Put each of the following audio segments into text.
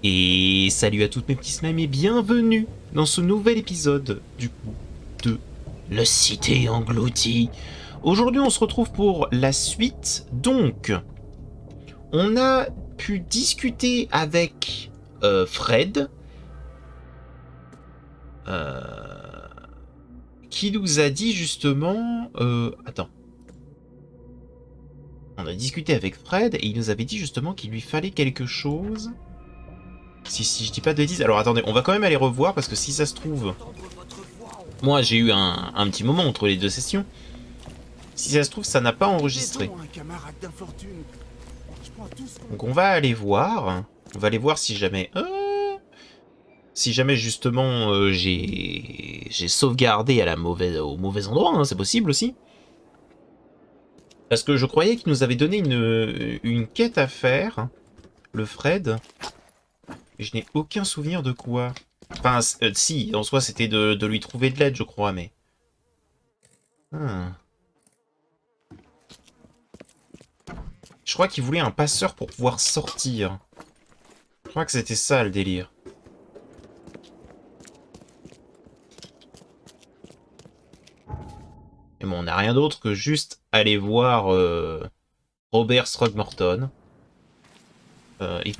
Et salut à toutes mes petits slimes et bienvenue dans ce nouvel épisode du coup de La Cité Engloutie. Aujourd'hui on se retrouve pour la suite. Donc on a pu discuter avec Fred qui nous a dit justement... attends. On a discuté avec Fred et il nous avait dit justement qu'il lui fallait quelque chose... Si je dis pas de bêtises. Alors attendez, on va quand même aller revoir parce que si ça se trouve... Moi j'ai eu un petit moment entre les deux sessions. Si ça se trouve ça n'a pas enregistré. Donc on va aller voir. On va aller voir si jamais... si jamais justement j'ai sauvegardé à au mauvais endroit, hein, c'est possible aussi. Parce que je croyais qu'il nous avait donné une quête à faire, le Fred. Et je n'ai aucun souvenir de quoi. Enfin, si, en soi, c'était de lui trouver de l'aide, je crois, mais... Je crois qu'il voulait un passeur pour pouvoir sortir. Je crois que c'était ça, le délire. Et bon, on n'a rien d'autre que juste aller voir Robert Throgmorton.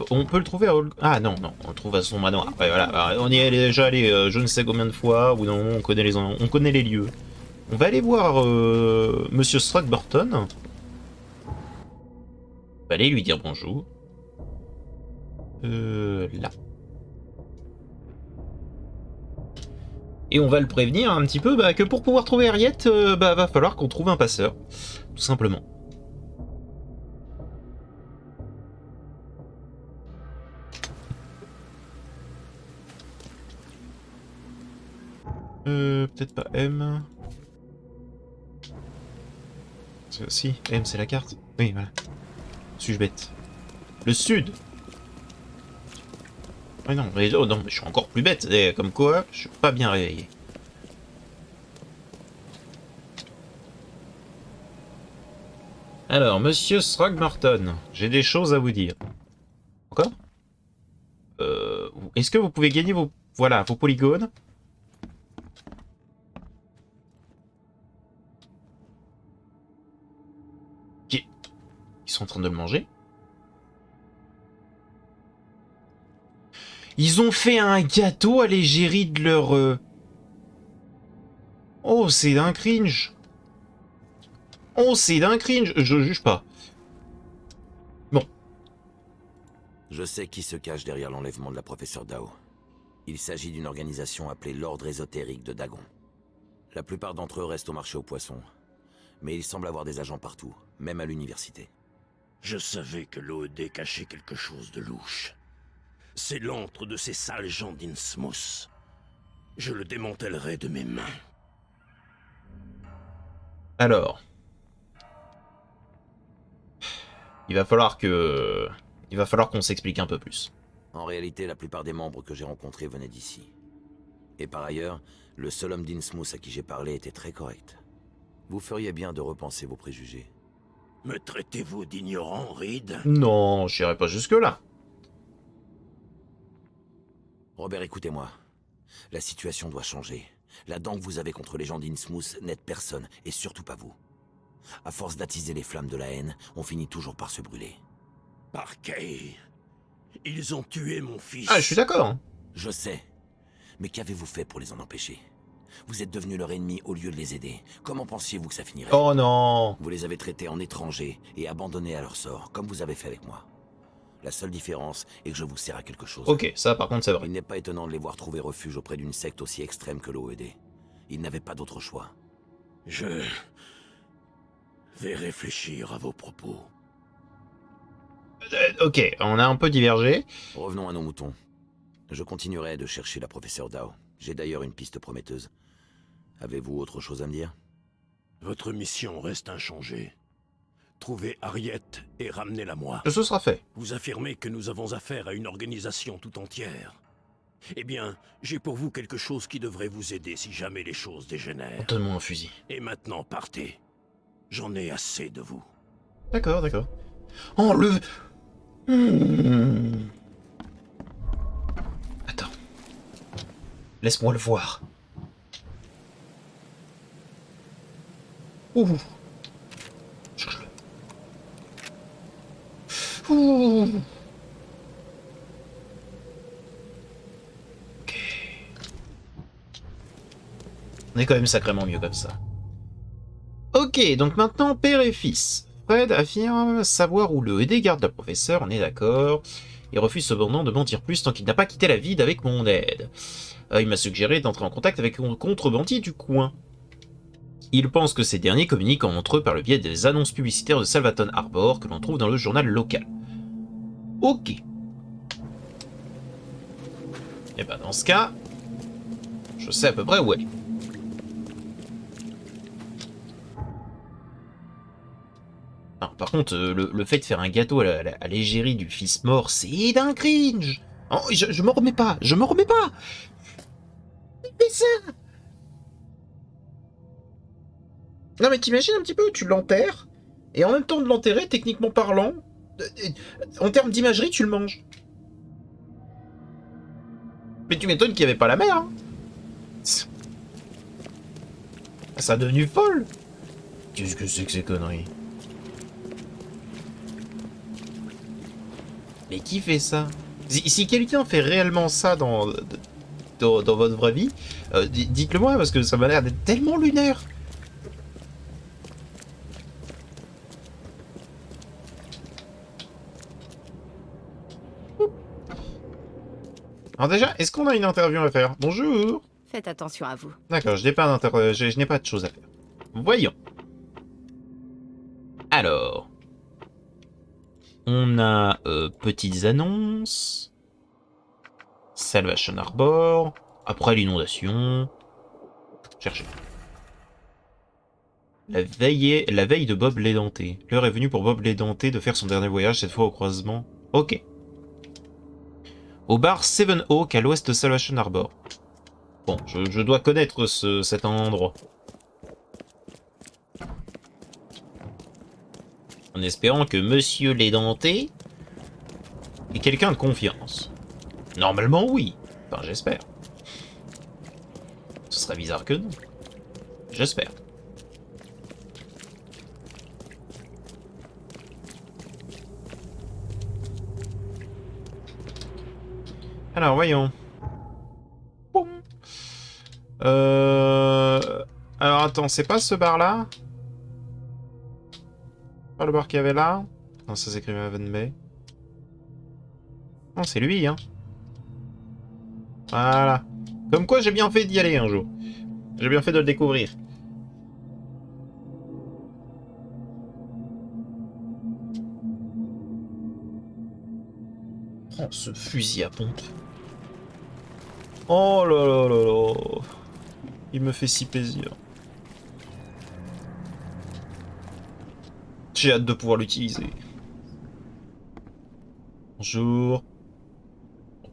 On peut le trouver à Ah non, non, on le trouve à son manoir. Ouais, voilà, alors, on y est déjà allé je ne sais combien de fois, ou non, on connaît les lieux. On va aller voir Monsieur Throgmorton. On va aller lui dire bonjour. Là. Et on va le prévenir un petit peu que pour pouvoir trouver Harriet, va falloir qu'on trouve un passeur. Tout simplement. Peut-être pas M. Si, M c'est la carte. Oui, voilà. Suis-je bête? Le sud. Oui, non, mais, oh, non, mais je suis encore plus bête. Comme quoi, je suis pas bien réveillé. Alors, monsieur Throgmorton, j'ai des choses à vous dire. Encore? Est-ce que vous pouvez gagner vos... Voilà, vos polygones? Ils sont en train de le manger? Ils ont fait un gâteau à l'égérie de leur... Oh, c'est d'un cringe. Oh, c'est d'un cringe. Je juge pas. Bon. Je sais qui se cache derrière l'enlèvement de la professeure Dao. Il s'agit d'une organisation appelée l'Ordre ésotérique de Dagon. La plupart d'entre eux restent au marché aux poissons. Mais il semble avoir des agents partout, même à l'université. Je savais que l'OED cachait quelque chose de louche. C'est l'antre de ces sales gens d'Innsmouth. Je le démantèlerai de mes mains. Alors. Il va falloir qu'on s'explique un peu plus. En réalité, la plupart des membres que j'ai rencontrés venaient d'ici. Et par ailleurs, le seul homme d'Innsmouth à qui j'ai parlé était très correct. Vous feriez bien de repenser vos préjugés. Me traitez-vous d'ignorant, Reed? Non, j'irai pas jusque-là. Robert, écoutez-moi. La situation doit changer. La dent que vous avez contre les gens d'Innsmouth n'aide personne, et surtout pas vous. À force d'attiser les flammes de la haine, on finit toujours par se brûler. Parquet. Ils ont tué mon fils. Ah, je suis d'accord. Hein. Je sais. Mais qu'avez-vous fait pour les en empêcher? Vous êtes devenu leur ennemi au lieu de les aider. Comment pensiez-vous que ça finirait? Oh non. Vous les avez traités en étrangers et abandonnés à leur sort, comme vous avez fait avec moi. La seule différence est que je vous sers à quelque chose. Ok, ça par contre c'est vrai. Il n'est pas étonnant de les voir trouver refuge auprès d'une secte aussi extrême que l'OED. Ils n'avaient pas d'autre choix. Je vais réfléchir à vos propos. Ok, on a un peu divergé. Revenons à nos moutons. Je continuerai de chercher la professeure Dao. J'ai d'ailleurs une piste prometteuse. Avez-vous autre chose à me dire? Votre mission reste inchangée. Trouvez Harriet et ramenez-la moi. Ce sera fait. Vous affirmez que nous avons affaire à une organisation tout entière. Eh bien, j'ai pour vous quelque chose qui devrait vous aider si jamais les choses dégénèrent. Donne-moi un fusil. Et maintenant, partez. J'en ai assez de vous. D'accord, d'accord. Oh, le... Laisse-moi le voir. Ouh. Cherche-le. Ouh. Ok. On est quand même sacrément mieux comme ça. Ok, donc maintenant, père et fils. Fred affirme savoir où le ED garde la professeure, on est d'accord. Il refuse cependant de mentir plus tant qu'il n'a pas quitté la ville avec mon aide. Il m'a suggéré d'entrer en contact avec un contrebandier du coin. Il pense que ces derniers communiquent entre eux par le biais des annonces publicitaires de Salvaton Harbor que l'on trouve dans le journal local. Ok. Et ben dans ce cas, je sais à peu près où elle est. Non, par contre, le fait de faire un gâteau à l'égérie du fils mort, c'est d'un cringe. Oh, je me remets pas, je me remets pas. Mais ça. Non mais t'imagines un petit peu, tu l'enterres, et en même temps de l'enterrer, techniquement parlant, en termes d'imagerie, tu le manges. Mais tu m'étonnes qu'il n'y avait pas la mer, hein. Ça a devenu folle. Qu'est-ce que c'est que ces conneries? Mais qui fait ça? Si quelqu'un fait réellement ça dans votre vraie vie, dites-le moi, parce que ça m'a l'air d'être tellement lunaire. Alors déjà, est-ce qu'on a une interview à faire? Bonjour. Faites attention à vous. D'accord, je n'ai pas je n'ai pas de choses à faire. Voyons. Alors, on a petites annonces, Salvation Harbor, après l'inondation. Cherchez. La veille de Bob l'Édenté. L'heure est venue pour Bob l'Édenté de faire son dernier voyage, cette fois au croisement. Ok. Au bar Seven Oak à l'ouest de Salvation Harbor. Bon, je dois connaître cet endroit. En espérant que Monsieur l'Édenté est quelqu'un de confiance. Normalement, oui. Enfin, j'espère. Ce serait bizarre que non. J'espère. Alors, voyons. Boum. Alors, attends, c'est pas ce bar-là? Pas le bar qu'il y avait là? Non, ça s'écrit Haven Bay. Non, c'est lui, hein. Voilà. Comme quoi, j'ai bien fait d'y aller un jour. J'ai bien fait de le découvrir. Oh, ce fusil à pompe. Oh là là là là. Il me fait si plaisir. J'ai hâte de pouvoir l'utiliser. Bonjour.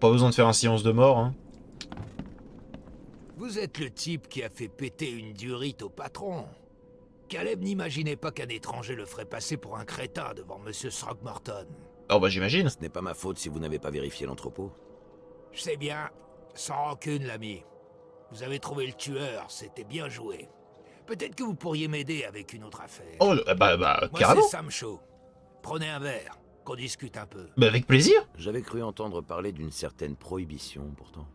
Pas besoin de faire un silence de mort, hein. Vous êtes le type qui a fait péter une durite au patron. Caleb n'imaginait pas qu'un étranger le ferait passer pour un crétin devant Monsieur Throgmorton. Oh bah j'imagine. Ce n'est pas ma faute si vous n'avez pas vérifié l'entrepôt. Je sais bien, sans rancune, l'ami. Vous avez trouvé le tueur, c'était bien joué. Peut-être que vous pourriez m'aider avec une autre affaire. Oh bah Moi, carrément. c'est Sam Shaw. Prenez un verre, qu'on discute un peu. Bah avec plaisir. J'avais cru entendre parler d'une certaine prohibition, pourtant.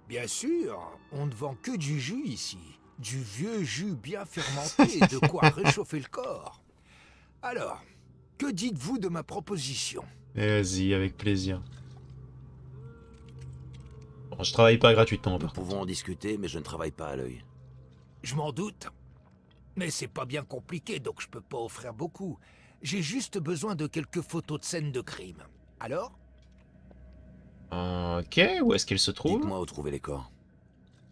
Bien sûr, on ne vend que du jus ici. Du vieux jus bien fermenté, de quoi réchauffer le corps. Alors, que dites-vous de ma proposition? Vas-y, avec plaisir. Bon, je travaille pas gratuitement. Nous pouvons en discuter, mais je ne travaille pas à l'œil. Je m'en doute. Mais c'est pas bien compliqué, donc je peux pas offrir beaucoup. J'ai juste besoin de quelques photos de scènes de crime. Alors? Ok, où est-ce qu'il se trouve? Dites-moi où trouver les corps.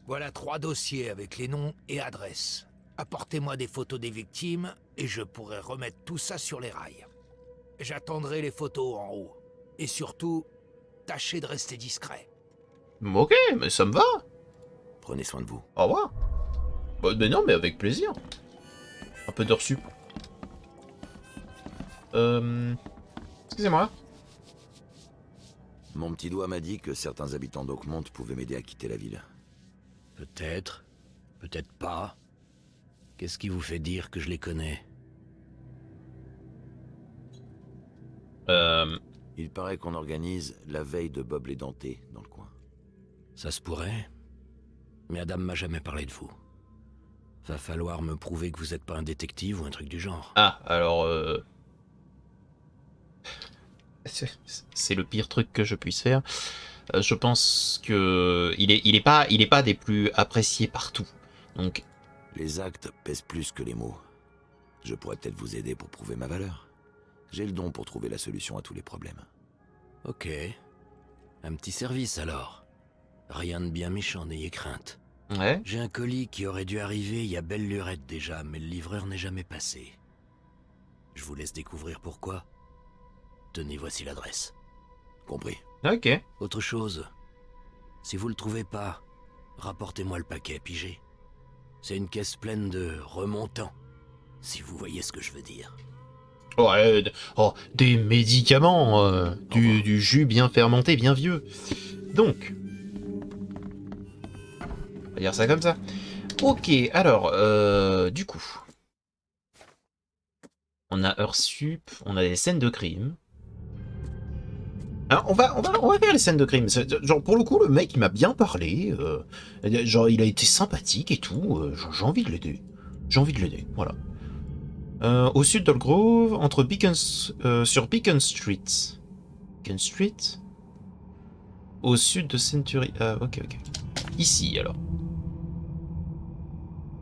Voilà 3 dossiers avec les noms et adresses. Apportez-moi des photos des victimes et je pourrai remettre tout ça sur les rails. J'attendrai les photos en haut. Et surtout, tâchez de rester discret. Ok, mais ça me va. Prenez soin de vous. Au revoir. Bah, mais non, mais avec plaisir. Un peu d'heures sup. Excusez-moi. Mon petit doigt m'a dit que certains habitants d'Oakmont pouvaient m'aider à quitter la ville. Peut-être, peut-être pas. Qu'est-ce qui vous fait dire que je les connais? Il paraît qu'on organise la veille de Bob l'Édenté dans le coin. Ça se pourrait, mais Adam m'a jamais parlé de vous. Va falloir me prouver que vous êtes pas un détective ou un truc du genre. Ah, alors... c'est le pire truc que je puisse faire. Je pense que il est pas des plus appréciés partout. Donc, Les actes pèsent plus que les mots. Je pourrais peut-être vous aider pour prouver ma valeur. J'ai le don pour trouver la solution à tous les problèmes. Ok. Un petit service alors. Rien de bien méchant, n'ayez crainte. ouais. J'ai un colis qui aurait dû arriver il y a belle lurette déjà, mais le livreur n'est jamais passé. Je vous laisse découvrir pourquoi. Tenez, voici l'adresse. Compris. Ok. Autre chose, si vous le trouvez pas, rapportez-moi le paquet, pigé. C'est une caisse pleine de remontants, si vous voyez ce que je veux dire. Ouais, des médicaments, du jus bien fermenté, bien vieux. Donc, on va dire ça comme ça. Ok, alors, du coup, on a heure sup, on a des scènes de crime. Alors, on va faire les scènes de crime. Genre, pour le coup, le mec, il m'a bien parlé. Genre, il a été sympathique et tout. J'ai envie de l'aider. J'ai envie de l'aider, voilà. Au sud d'Old Grove, entre sur Beacon Street. Beacon Street? Au sud de Century... ok. Ici, alors.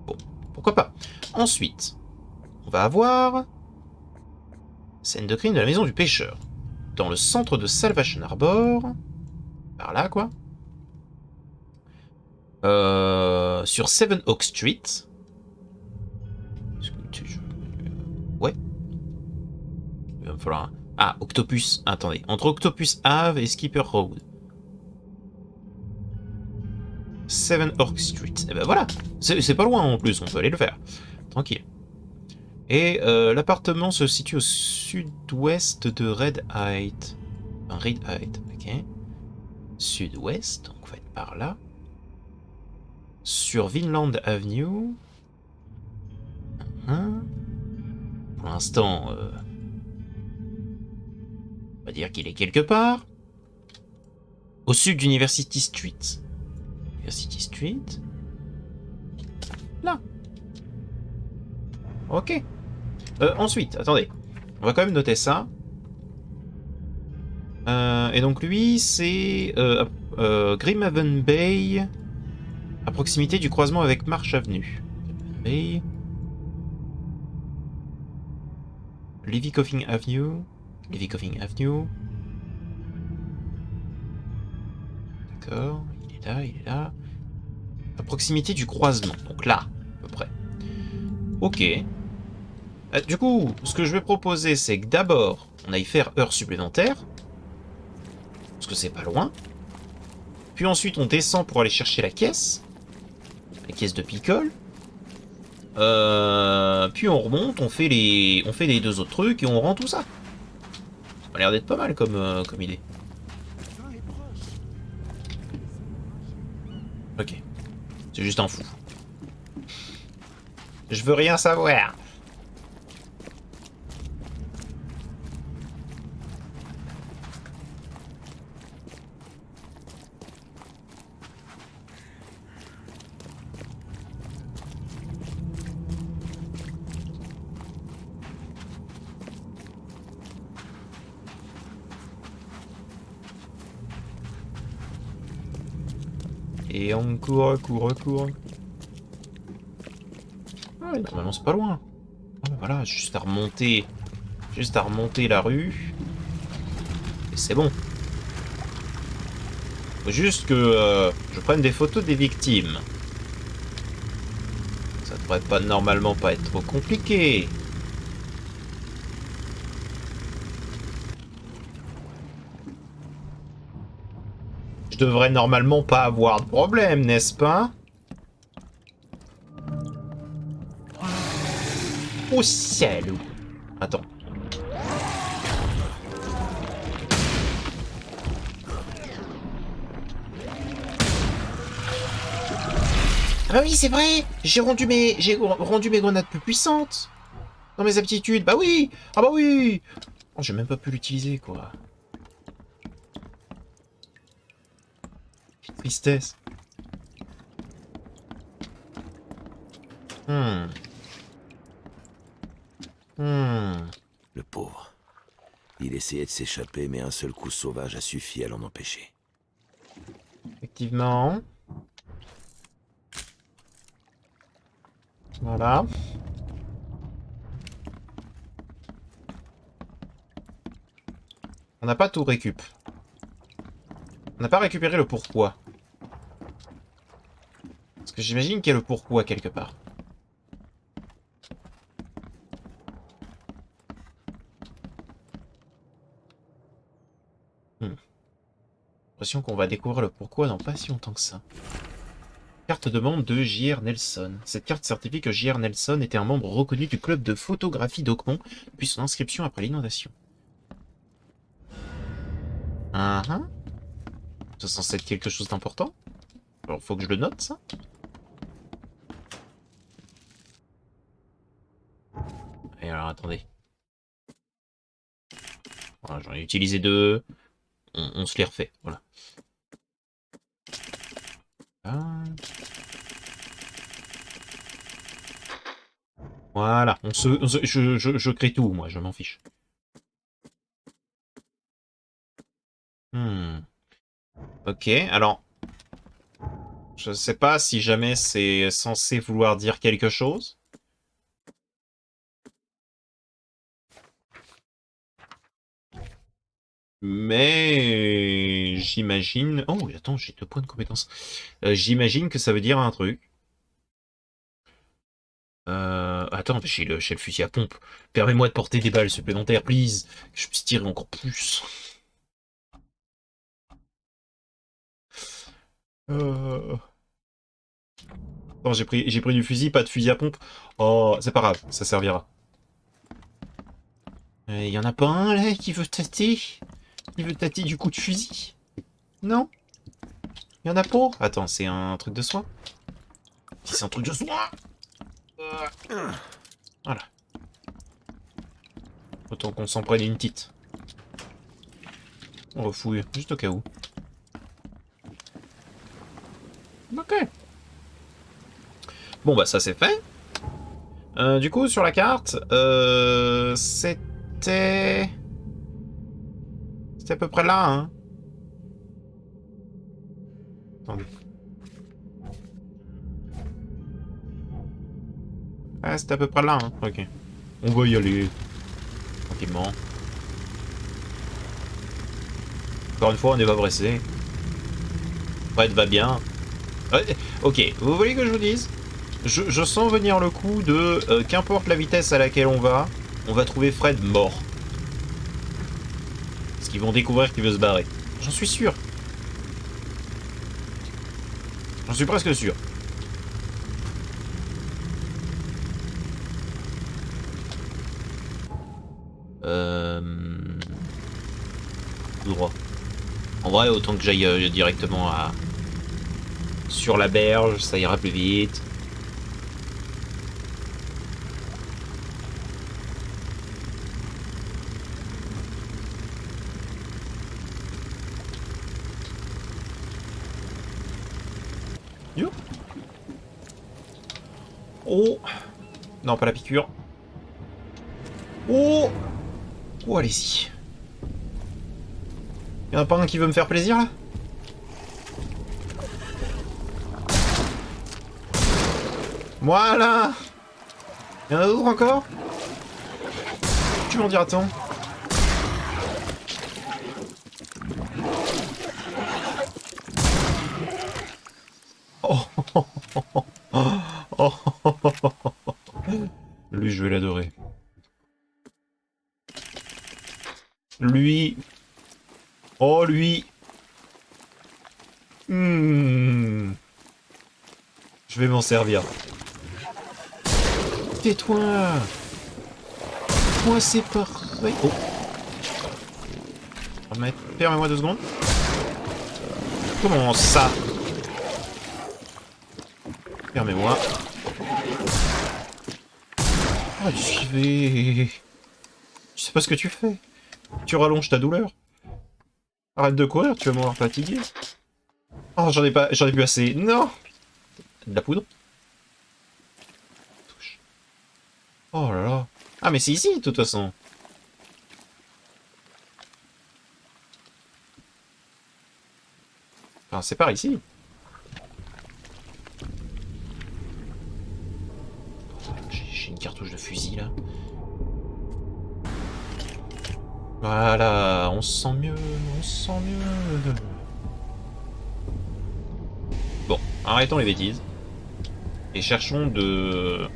Bon, pourquoi pas. Ensuite, on va avoir... Scène de crime de la maison du pêcheur. Dans le centre de Salvation Harbor. Par là, quoi. Sur Seven Oak Street. Ouais. Il va me falloir... Ah, Octopus. Attendez. Entre Octopus Ave et Skipper Road. Seven Oak Street. Et ben voilà. C'est pas loin en plus. On peut aller le faire. Tranquille. Et l'appartement se situe au sud-ouest de Red Height. Enfin, Red Height. Ok. Sud-ouest. Donc on va être par là. Sur Vinland Avenue. Pour l'instant, on va dire qu'il est quelque part. Au sud d'University Street. University Street. Là. Ok. Ensuite, attendez. On va quand même noter ça. Et donc lui, c'est Grimhaven Bay, à proximité du croisement avec Marsh Avenue. Bay. Levy Coffin Avenue. Levy Coffin Avenue. D'accord, il est là. À proximité du croisement, donc là, à peu près. Ok. Du coup, ce que je vais proposer, c'est que d'abord, on aille faire heure supplémentaire. Parce que c'est pas loin. Puis ensuite, on descend pour aller chercher la caisse. La caisse de picole. Puis on remonte, on fait les deux autres trucs et on rend tout ça. Ça a l'air d'être pas mal comme idée. Ok. C'est juste un fou. Je veux rien savoir. Et on court. Ah ouais, normalement c'est pas loin. Ah bah voilà, juste à remonter la rue. Et c'est bon. Faut juste que je prenne des photos des victimes. Ça devrait normalement pas être trop compliqué. Je devrais normalement pas avoir de problème, n'est-ce pas? Oh salaud. Attends. Ah bah oui, c'est vrai. J'ai rendu mes grenades plus puissantes. Dans mes aptitudes. Bah oui. Ah bah oui. Oh, j'ai même pas pu l'utiliser, quoi. Quelle tristesse. Hmm. Le pauvre. Il essayait de s'échapper, mais un seul coup sauvage a suffi à l'en empêcher. Effectivement. Voilà. On n'a pas tout récup. On n'a pas récupéré le pourquoi. Parce que j'imagine qu'il y a le pourquoi quelque part. J'ai l'impression qu'on va découvrir le pourquoi dans pas si longtemps que ça. Carte de membre de J.R. Nelson. Cette carte certifie que J.R. Nelson était un membre reconnu du club de photographie d'Oakmont depuis son inscription après l'inondation. C'est censé être quelque chose d'important. Alors faut que je le note, ça. Et alors attendez. Voilà, j'en ai utilisé 2. On se les refait, voilà. Ah. Voilà, je crée tout, moi, je m'en fiche. Ok, alors... Je sais pas si jamais c'est censé vouloir dire quelque chose. Mais... J'imagine... Oh, attends, j'ai 2 points de compétence. J'imagine que ça veut dire un truc. Attends, j'ai le fusil à pompe. Permets-moi de porter des balles supplémentaires, please. Que je puisse tirer encore plus. Attends, j'ai pris du fusil, pas de fusil à pompe. Oh, c'est pas grave, ça servira. Y en a pas un, là, qui veut tâter? Qui veut tâter du coup de fusil? Non? Y en a pas? Attends, c'est un truc de soin? Si c'est un truc de soin! Voilà. Autant qu'on s'en prenne une petite. On refouille, juste au cas où. Ok. Bon bah ça c'est fait. Du coup sur la carte, c'était... C'était à peu près là, hein. Attendez. Ah, c'était à peu près là, hein. Ok. On va y aller. Tranquillement. Encore une fois, on n'est pas pressé. Fred va bien. Ouais, ok, vous voulez que je vous dise? Je sens venir le coup de qu'importe la vitesse à laquelle on va trouver Fred mort. Parce qu'ils vont découvrir qu'il veut se barrer. J'en suis sûr. J'en suis presque sûr. Tout droit. En vrai, autant que j'aille directement à... sur la berge, ça ira plus vite. Yo. Oh. Non, pas la piqûre. Oh. Oh, allez-y. Y'en a pas un qui veut me faire plaisir, là? Voilà. Y'en a d'autres encore? Tu m'en diras tant. Oh. Oh. Lui, je vais l'adorer. Lui... Oh, lui. Je vais m'en servir. Tais-toi. Moi, c'est parfait. Oh. Permets-moi 2 secondes. Comment ça? Fermez-moi. Oh, j'y vais. Tu sais pas ce que tu fais. Tu rallonges ta douleur. Arrête de courir, tu vas mourir fatigué. Oh, j'en ai plus assez. Non. De la poudre. Touche. Oh là là. Ah, mais c'est ici, de toute façon. Enfin, c'est par ici. J'ai une cartouche de fusil, là. Voilà, on se sent mieux, on se sent mieux. Bon, arrêtons les bêtises. Et cherchons de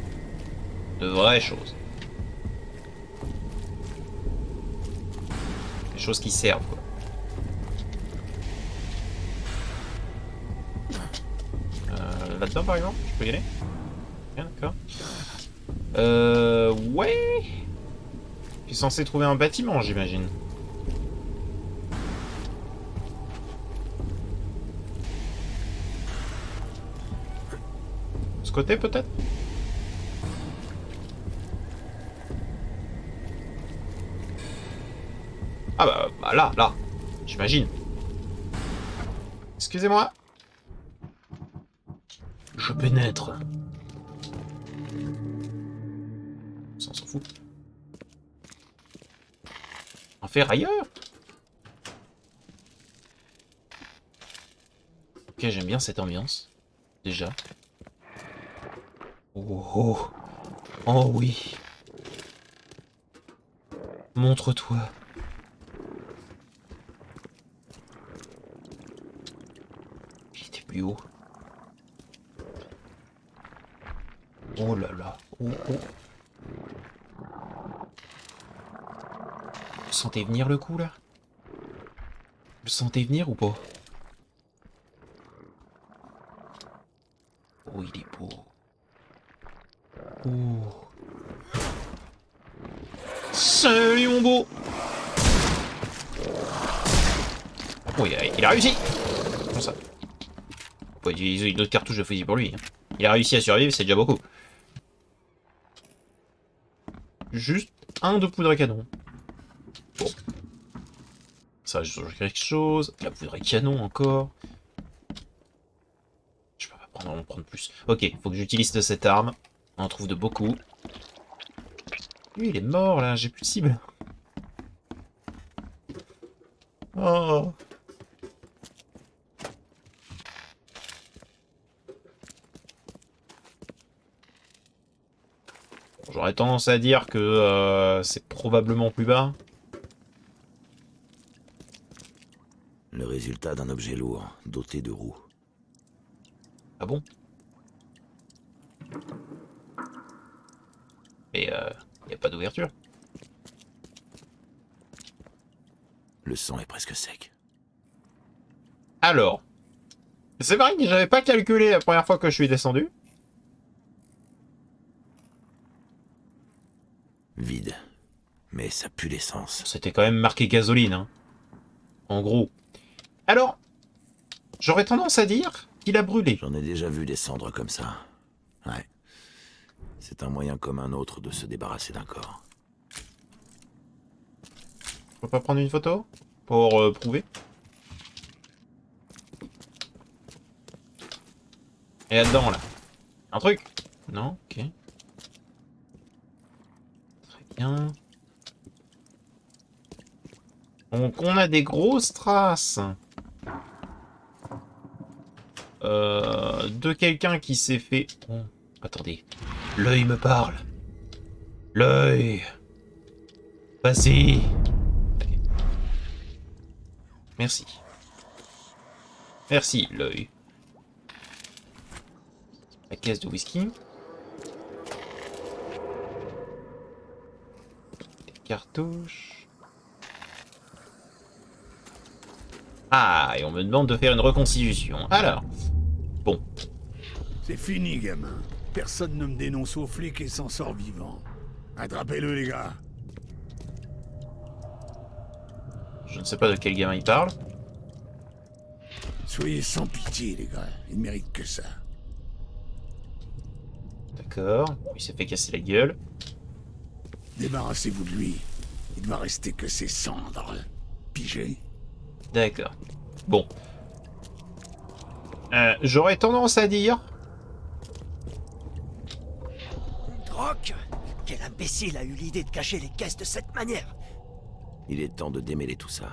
vraies choses. Des choses qui servent, quoi. Là-dedans, par exemple, je peux y aller? Bien, d'accord. Ouais. Je suis censé trouver un bâtiment, j'imagine. Ce côté, peut-être? Ah bah là, j'imagine. Excusez-moi. Je pénètre. Ça, on s'en fout. En faire ailleurs. Ok, j'aime bien cette ambiance. Déjà. Oh, oh. Oh oui. Montre-toi. Il était plus haut. Oh là là. Oh, oh. Vous sentez venir le coup là? Vous le sentez venir ou pas? Oh, il est beau. Oh. Salut mon beau. Oh, il a réussi. Comment ça? On peut utiliser une autre cartouche de fusil pour lui. Il a réussi à survivre, c'est déjà beaucoup. Juste un de poudre à canon. Bon. Ça change quelque chose. La poudre à canon encore. Je peux pas en prendre plus. Ok, faut que j'utilise cette arme. On en trouve de beaucoup. Lui, il est mort là, j'ai plus de cible. Oh. J'aurais tendance à dire que c'est probablement plus bas. Le résultat d'un objet lourd, doté de roues. Ah bon? Mais y a pas d'ouverture. Le sang est presque sec. Alors, c'est vrai que j'avais pas calculé la première fois que je suis descendu. Vide. Mais ça pue l'essence. C'était quand même marqué gasoline, hein. En gros. Alors, j'aurais tendance à dire qu'il a brûlé. J'en ai déjà vu des cendres comme ça. Ouais. C'est un moyen comme un autre de se débarrasser d'un corps. Je peux pas prendre une photo pour prouver. Et là-dedans, là. Un truc? Non? Ok. Très bien. Donc, on a des grosses traces. De quelqu'un qui s'est fait... Oh, attendez. L'œil me parle. L'œil. Vas-y. Okay. Merci. Merci, l'œil. La caisse de whisky. Des cartouches. Ah, et on me demande de faire une reconstitution. Alors, bon. C'est fini, gamin. Personne ne me dénonce aux flics et s'en sort vivant. Attrapez-le, les gars. Je ne sais pas de quel gamin il parle. Soyez sans pitié, les gars. Il ne mérite que ça. D'accord. Il s'est fait casser la gueule. Débarrassez-vous de lui. Il ne va rester que ses cendres. Pigé? D'accord. Bon. J'aurais tendance à dire... Droc! Quel imbécile a eu l'idée de cacher les caisses de cette manière? Il est temps de démêler tout ça.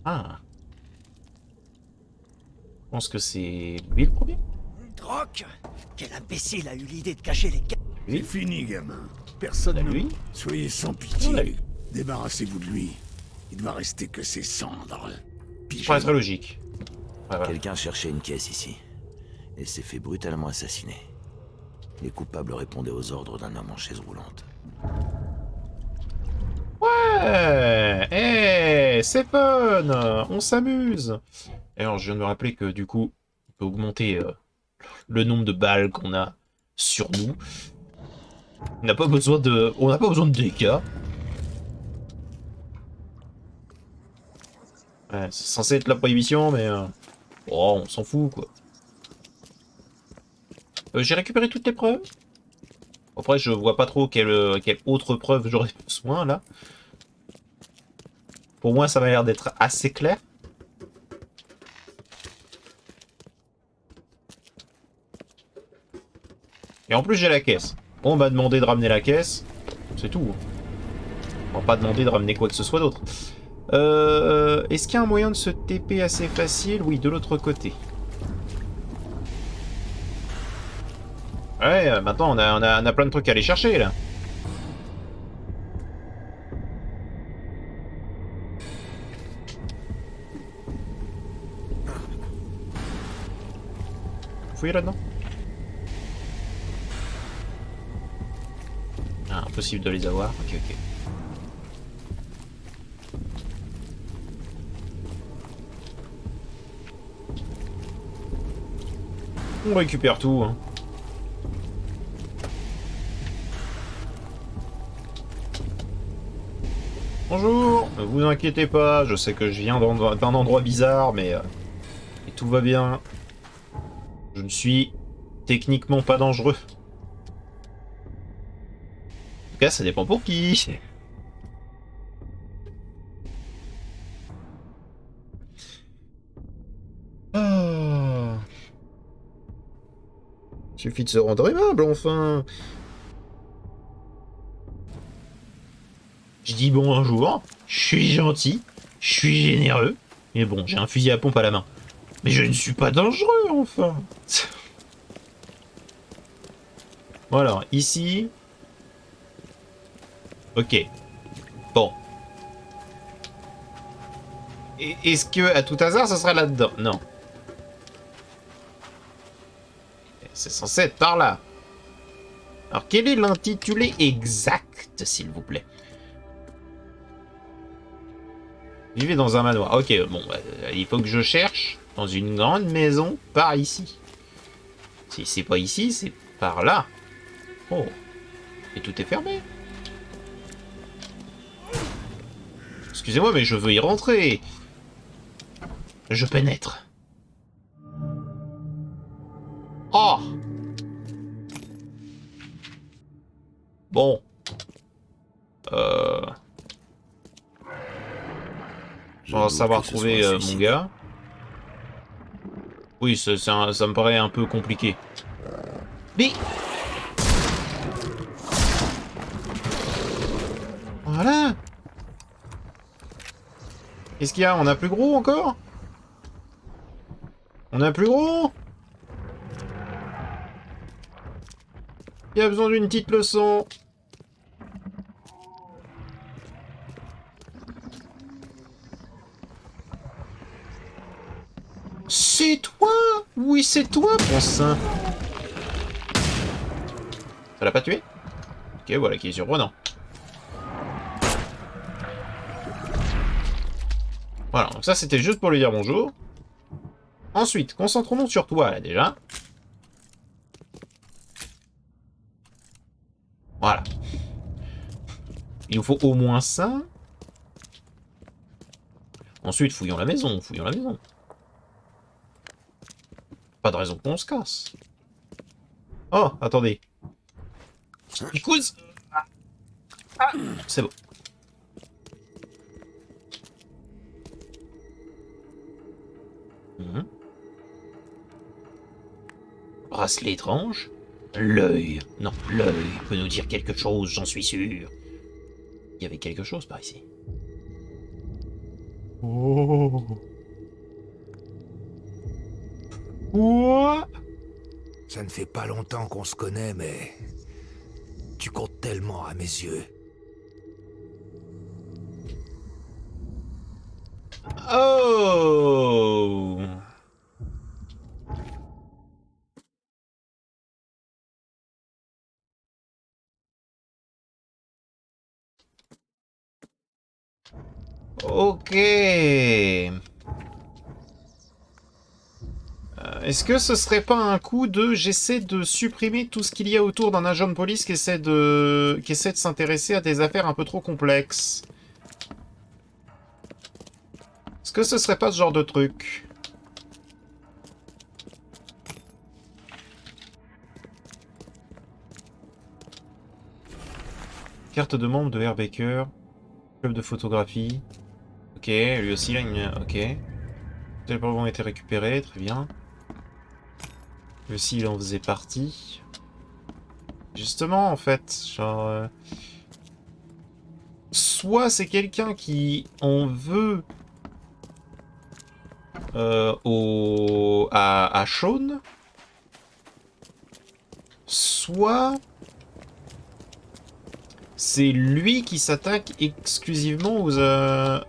Ah. Je pense que c'est lui le premier. Droc! Quel imbécile a eu l'idée de cacher les caisses? C'est fini, gamin. Personne On a ne... lui. Soyez sans On a pitié. lui. Débarrassez-vous de lui. Il ne va rester que ses cendres. Ça Pigé? paraît très logique. Ouais, voilà. Quelqu'un cherchait une caisse ici, et s'est fait brutalement assassiner. Les coupables répondaient aux ordres d'un homme en chaise roulante. Ouais, c'est fun, on s'amuse. Et alors, je viens de me rappeler que du coup, on peut augmenter le nombre de balles qu'on a sur nous. On n'a pas besoin de dégâts. Ouais, c'est censé être la prohibition, mais oh, on s'en fout quoi. J'ai récupéré toutes les preuves. Après, je vois pas trop quelle autre preuve j'aurais besoin là. Pour moi, ça m'a l'air d'être assez clair. Et en plus, j'ai la caisse. On m'a demandé de ramener la caisse. C'est tout. On m'a pas demandé de ramener quoi que ce soit d'autre. Est-ce qu'il y a un moyen de se TP assez facile? Oui, de l'autre côté. Ouais, maintenant, on a plein de trucs à aller chercher, là. Fouiller là-dedans? Ah, impossible de les avoir. Ok, ok. On récupère tout, hein. Bonjour, ne vous inquiétez pas, je sais que je viens d'un endroit bizarre, mais et tout va bien. Je ne suis techniquement pas dangereux. En tout cas, ça dépend pour qui. Ah. Suffit de se rendre aimable, enfin. Je dis bonjour, je suis gentil, je suis généreux, mais bon, j'ai un fusil à pompe à la main. Mais je ne suis pas dangereux, enfin. Bon alors, ici... Ok. Bon. Est-ce que, à tout hasard, ça sera là-dedans? Non. C'est censé être par là. Alors, quel est l'intitulé exact, s'il vous plaît? Vivez dans un manoir. Ok, bon, il faut que je cherche dans une grande maison par ici. Si c'est pas ici, c'est par là. Oh. Et tout est fermé. Excusez-moi, mais je veux y rentrer. Je pénètre. Oh. Bon. On va savoir trouver mon gars. Oui, ça me paraît un peu compliqué. Mais... Voilà. Qu'est-ce qu'il y a? On a plus gros encore? On a plus gros? Il y a besoin d'une petite leçon. C'est toi? Oui, c'est toi, bon sang. Ça l'a pas tué? Ok, voilà qui est surprenant. Voilà, donc ça c'était juste pour lui dire bonjour. Ensuite, concentrons-nous sur toi, là, déjà. Voilà. Il nous faut au moins ça. Ensuite, fouillons la maison, fouillons la maison. Pas de raison qu'on se casse. Oh, attendez. Picouse. Ah, c'est bon. Mhm. Bracelet étrange. L'œil. Non, l'œil peut nous dire quelque chose, j'en suis sûr. Il y avait quelque chose par ici. Oh. Quoi? Ça ne fait pas longtemps qu'on se connaît, mais... tu comptes tellement à mes yeux. Oh. Ok. Est-ce que ce serait pas un coup de j'essaie de supprimer tout ce qu'il y a autour d'un agent de police qui essaie de s'intéresser à des affaires un peu trop complexes? Est-ce que ce serait pas ce genre de truc? Carte de membre de Herr Baker. Club de photographie. Ok, lui aussi il a une... Ok. Les problèmes ont été récupérés, très bien. Lui aussi il en faisait partie. Justement, en fait, genre... soit c'est quelqu'un qui en veut à Sean, soit c'est lui qui s'attaque exclusivement à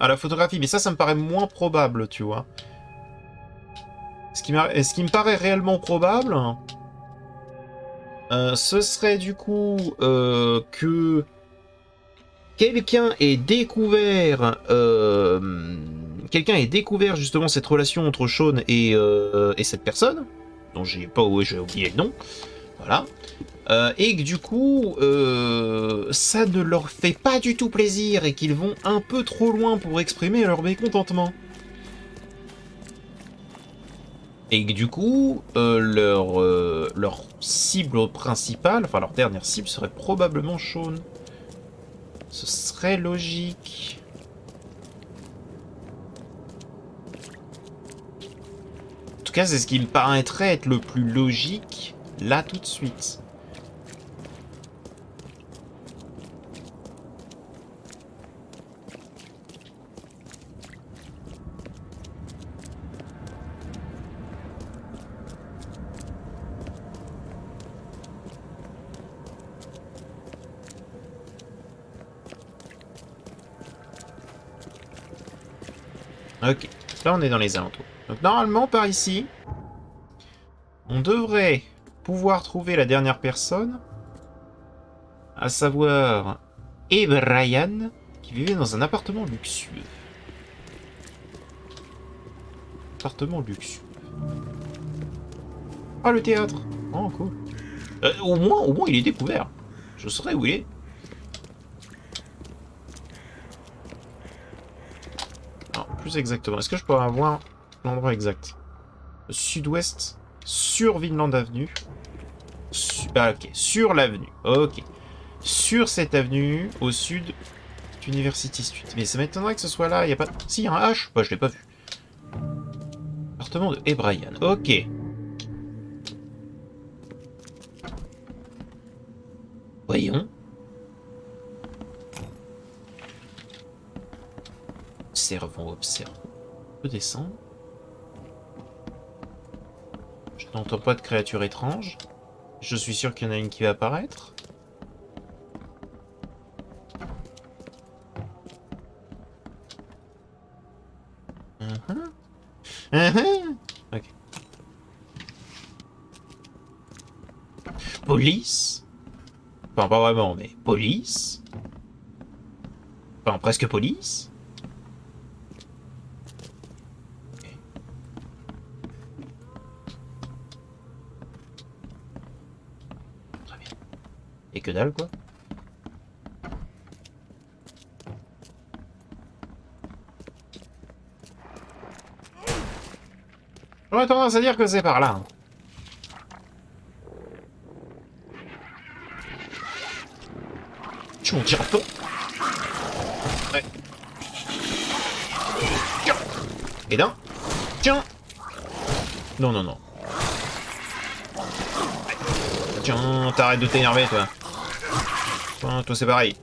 la photographie. Mais ça me paraît moins probable, tu vois. Ce qui me paraît réellement probable, ce serait du coup que quelqu'un ait découvert justement cette relation entre Sean et cette personne, dont j'ai oublié le nom, voilà, et que du coup ça ne leur fait pas du tout plaisir et qu'ils vont un peu trop loin pour exprimer leur mécontentement. Et que du coup, leur cible principale, enfin leur dernière cible serait probablement Sean. Ce serait logique. En tout cas, c'est ce qui me paraîtrait être le plus logique, là, tout de suite. Ok, là on est dans les alentours. Donc normalement, par ici, on devrait pouvoir trouver la dernière personne, à savoir Brian, qui vivait dans un appartement luxueux. Appartement luxueux. Ah, le théâtre. Oh, cool. Au moins, il est découvert. Je saurais où il est. Alors, plus exactement, est-ce que je peux avoir l'endroit exact? Sud-ouest, sur Vinland Avenue. Ah, ok, sur l'avenue. Ok. Sur cette avenue, au sud d'University Street. Mais ça m'étonnerait que ce soit là, il n'y a pas... Si, il y a un H. Bah, je l'ai pas vu. Appartement de Brian. Ok. Voyons. Observons. On peut descendre. Je n'entends pas de créature étrange. Je suis sûr qu'il y en a une qui va apparaître. Ok. Police. Enfin, pas vraiment, mais police. Enfin, presque police. Okay. Très bien. Et que dalle, quoi. J'aurais tendance à dire que c'est par là. Hein. Tu m'en tires pas. Ouais. Tiens. Et là. Tiens. Non, non, non. Tiens, t'arrêtes de t'énerver, toi. Toi, c'est pareil.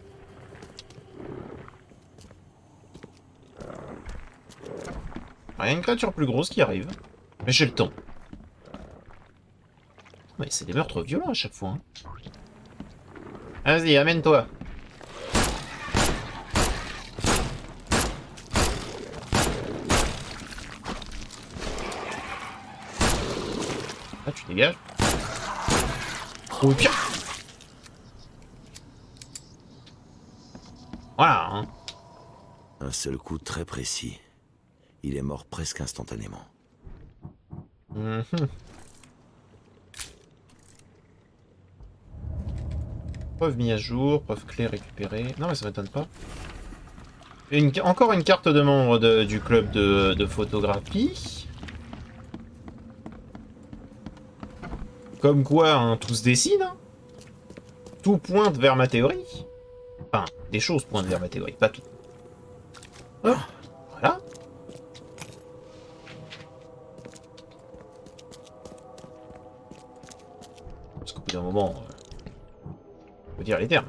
Il y a une créature plus grosse qui arrive. Mais j'ai le temps. Mais c'est des meurtres violents à chaque fois. Hein. Vas-y, amène-toi. Ah, tu dégages. Oh, pire. Voilà, hein. Un seul coup très précis. Il est mort presque instantanément. Mhm. Preuve mise à jour, preuve clé récupérée. Non mais ça m'étonne pas. Encore une carte de membre du club de photographie. Comme quoi, hein, tout se dessine. Hein. Tout pointe vers ma théorie. Enfin, des choses pointent vers ma théorie, pas tout. Hop, voilà. Parce qu'au bout d'un moment, faut dire les termes.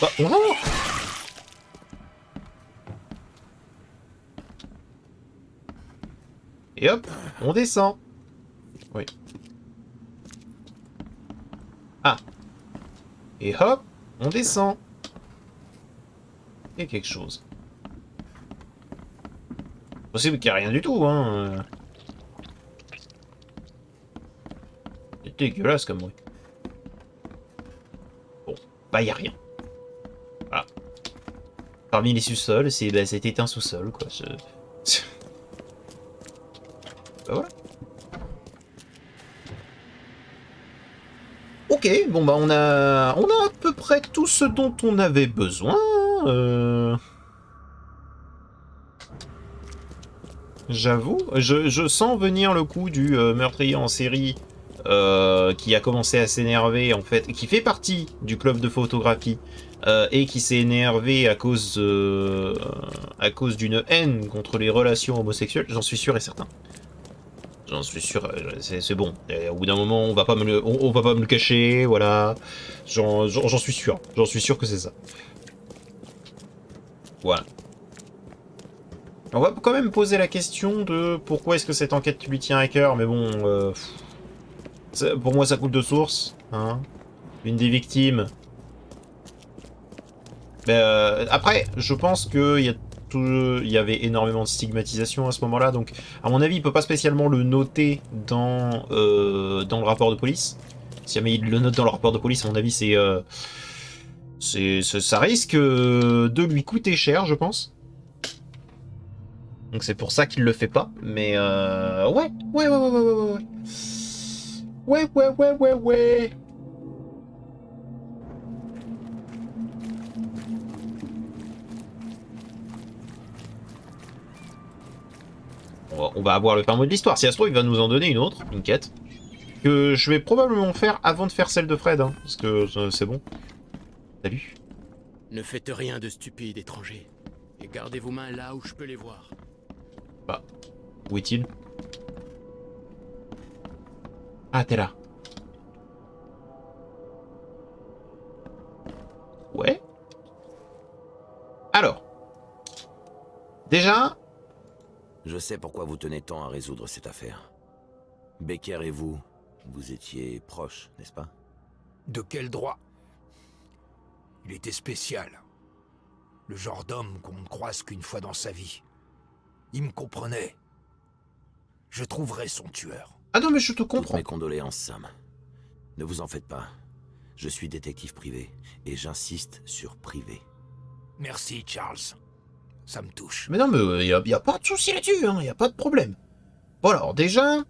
Bah, bonjour. Et hop, on descend. Oui. Ah. Et hop, on descend. Il y a quelque chose. Possible qu'il n'y a rien du tout, hein. C'est dégueulasse comme bruit. Bon, bah il n'y a rien. Voilà. Parmi les sous-sols, c'était un sous-sol, quoi. Bah voilà. Ok, bon bah on a à peu près tout ce dont on avait besoin. J'avoue, je sens venir le coup du meurtrier en série qui a commencé à s'énerver en fait, qui fait partie du club de photographie et qui s'est énervé à cause d'une haine contre les relations homosexuelles. J'en suis sûr et certain. J'en suis sûr, c'est bon. Et au bout d'un moment, on va pas me le cacher, voilà. J'en suis sûr. J'en suis sûr que c'est ça. Voilà. On va quand même poser la question de pourquoi est-ce que cette enquête lui tient à cœur, mais bon, pour moi ça coule de source. Hein. Une des victimes. Après, je pense qu'il y avait énormément de stigmatisation à ce moment-là, donc à mon avis, il peut pas spécialement le noter dans le rapport de police. Si jamais il le note dans le rapport de police, à mon avis, ça risque de lui coûter cher, je pense. Donc c'est pour ça qu'il le fait pas, mais ouais. Ouais. On va avoir le fin mot de l'histoire. Si ça se trouve, il va nous en donner une autre, une quête, que je vais probablement faire avant de faire celle de Fred, hein, parce que c'est bon. Salut. Ne faites rien de stupide, étranger. Et gardez vos mains là où je peux les voir. Bah, où est-il? Ah, t'es là. Ouais. Alors. Déjà... Je sais pourquoi vous tenez tant à résoudre cette affaire. Becker et vous étiez proches, n'est-ce pas? De quel droit? Il était spécial. Le genre d'homme qu'on ne croise qu'une fois dans sa vie. Il me comprenait. Je trouverai son tueur. Ah non, mais je te Toutes comprends. mes condoléances, Sam. Ne vous en faites pas. Je suis détective privé, et j'insiste sur privé. Merci, Charles. Ça me touche. Mais non, mais y a pas de souci là-dessus, hein, y a pas de problème. Bon alors, déjà,